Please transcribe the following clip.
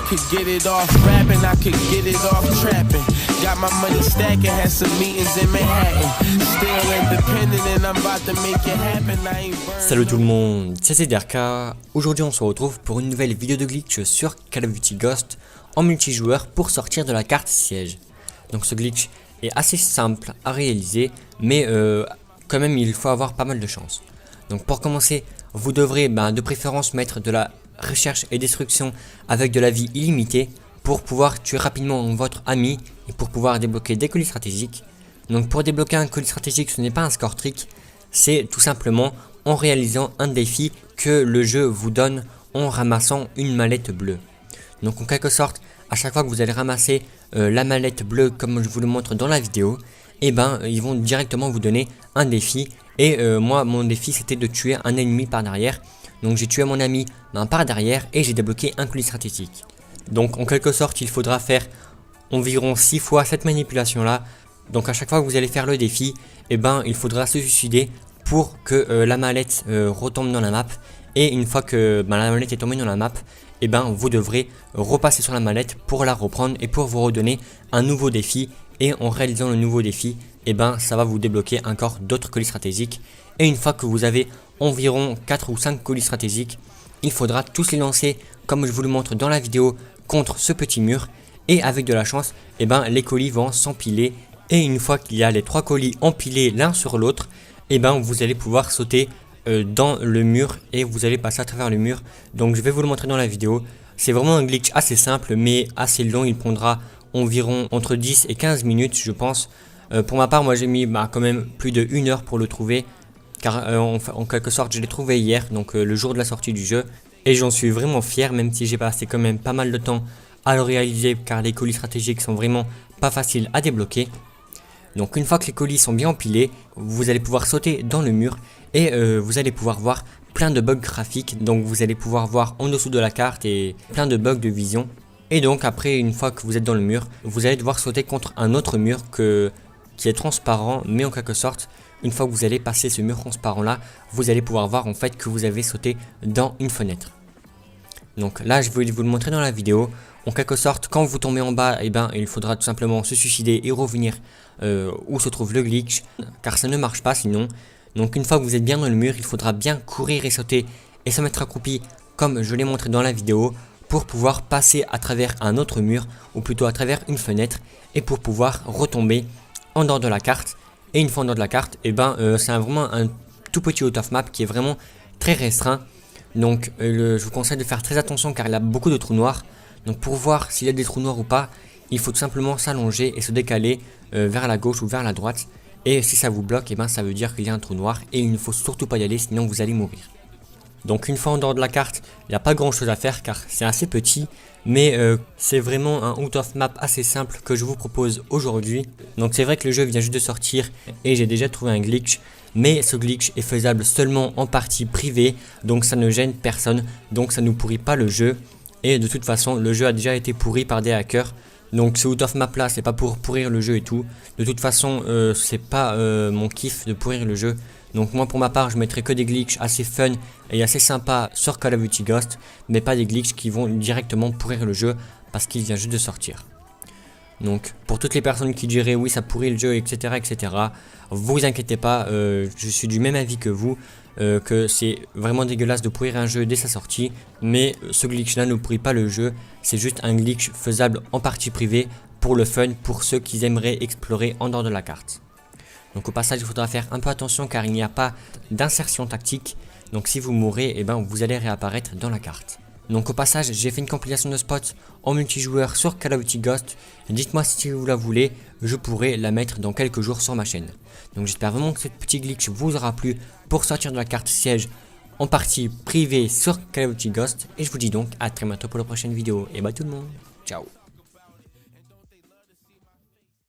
could get it off rapping, I could get it off trapping. Got my money stacking, had some meetings in Manhattan. Still independent and I'm about to make it happen. I ain't burned. Salut tout le monde, c'est ZRK. Aujourd'hui on se retrouve pour une nouvelle vidéo de glitch sur Call of Duty Ghost en multijoueur pour sortir de la carte siège. Donc ce glitch est assez simple à réaliser, mais quand même il faut avoir pas mal de chance. Donc pour commencer, vous devrez de préférence mettre de la recherche et destruction avec de la vie illimitée pour pouvoir tuer rapidement votre ami et pour pouvoir débloquer des colis stratégiques. Donc pour débloquer un colis stratégique, ce n'est pas un score trick, c'est tout simplement en réalisant un défi que le jeu vous donne en ramassant une mallette bleue. Donc en quelque sorte, à chaque fois que vous allez ramasser la mallette bleue comme je vous le montre dans la vidéo, ils vont directement vous donner un défi. Et moi mon défi c'était de tuer un ennemi par derrière. Donc j'ai tué mon ami par derrière et j'ai débloqué un colis stratégique. Donc en quelque sorte il faudra faire environ 6 fois cette manipulation là. Donc à chaque fois que vous allez faire le défi, il faudra se suicider pour que la mallette retombe dans la map. Et une fois que la mallette est tombée dans la map, vous devrez repasser sur la mallette pour la reprendre et pour vous redonner un nouveau défi. Et en réalisant le nouveau défi, ça va vous débloquer encore d'autres colis stratégiques. Et une fois que vous avez environ 4 ou 5 colis stratégiques, il faudra tous les lancer comme je vous le montre dans la vidéo contre ce petit mur. Et avec de la chance, les colis vont s'empiler. Et une fois qu'il y a les 3 colis empilés l'un sur l'autre, vous allez pouvoir sauter dans le mur et vous allez passer à travers le mur. Donc je vais vous le montrer dans la vidéo. C'est vraiment un glitch assez simple mais assez long. Il prendra environ entre 10 et 15 minutes je pense. Pour ma part, moi j'ai mis quand même plus de 1 heure pour le trouver. Car en quelque sorte je l'ai trouvé hier, donc le jour de la sortie du jeu. Et j'en suis vraiment fier, même si j'ai passé quand même pas mal de temps à le réaliser. Car les colis stratégiques sont vraiment pas faciles à débloquer. Donc une fois que les colis sont bien empilés, vous allez pouvoir sauter dans le mur. Et vous allez pouvoir voir plein de bugs graphiques. Donc vous allez pouvoir voir en dessous de la carte et plein de bugs de vision. Et donc après, une fois que vous êtes dans le mur, vous allez devoir sauter contre un autre mur qui est transparent. Mais en quelque sorte, une fois que vous allez passer ce mur transparent là, vous allez pouvoir voir en fait que vous avez sauté dans une fenêtre. Donc là je vais vous le montrer dans la vidéo. En quelque sorte, quand vous tombez en bas, il faudra tout simplement se suicider et revenir où se trouve le glitch. Car ça ne marche pas sinon. Donc une fois que vous êtes bien dans le mur, il faudra bien courir et sauter et se mettre accroupi comme je l'ai montré dans la vidéo, pour pouvoir passer à travers un autre mur, ou plutôt à travers une fenêtre, et pour pouvoir retomber en dehors de la carte. Et une fois en dehors de la carte, c'est vraiment un tout petit out of map qui est vraiment très restreint. Donc je vous conseille de faire très attention car il y a beaucoup de trous noirs. Donc pour voir s'il y a des trous noirs ou pas, il faut tout simplement s'allonger et se décaler vers la gauche ou vers la droite. Et si ça vous bloque, ça veut dire qu'il y a un trou noir et il ne faut surtout pas y aller, sinon vous allez mourir. Donc une fois en dehors de la carte, il n'y a pas grand chose à faire car c'est assez petit. Mais c'est vraiment un out of map assez simple que je vous propose aujourd'hui. Donc c'est vrai que le jeu vient juste de sortir et j'ai déjà trouvé un glitch. Mais ce glitch est faisable seulement en partie privée. Donc ça ne gêne personne, donc ça ne pourrit pas le jeu. Et de toute façon le jeu a déjà été pourri par des hackers. Donc ce out of map là c'est pas pour pourrir le jeu et tout. De toute façon c'est pas mon kiff de pourrir le jeu. Donc moi pour ma part je mettrai que des glitches assez fun et assez sympas sur Call of Duty Ghost. Mais pas des glitches qui vont directement pourrir le jeu parce qu'il vient juste de sortir. Donc pour toutes les personnes qui diraient oui ça pourrit le jeu etc, vous inquiétez pas, je suis du même avis que vous. Que c'est vraiment dégueulasse de pourrir un jeu dès sa sortie. Mais ce glitch là ne pourrit pas le jeu. C'est juste un glitch faisable en partie privée pour le fun, pour ceux qui aimeraient explorer en dehors de la carte. Donc au passage il faudra faire un peu attention car il n'y a pas d'insertion tactique. Donc si vous mourrez, vous allez réapparaître dans la carte. Donc au passage j'ai fait une compilation de spots en multijoueur sur Call of Duty Ghost. Dites-moi si vous la voulez, je pourrai la mettre dans quelques jours sur ma chaîne. Donc j'espère vraiment que ce petit glitch vous aura plu pour sortir de la carte siège en partie privée sur Call of Duty Ghost. Et je vous dis donc à très bientôt pour la prochaine vidéo. Et tout le monde, ciao.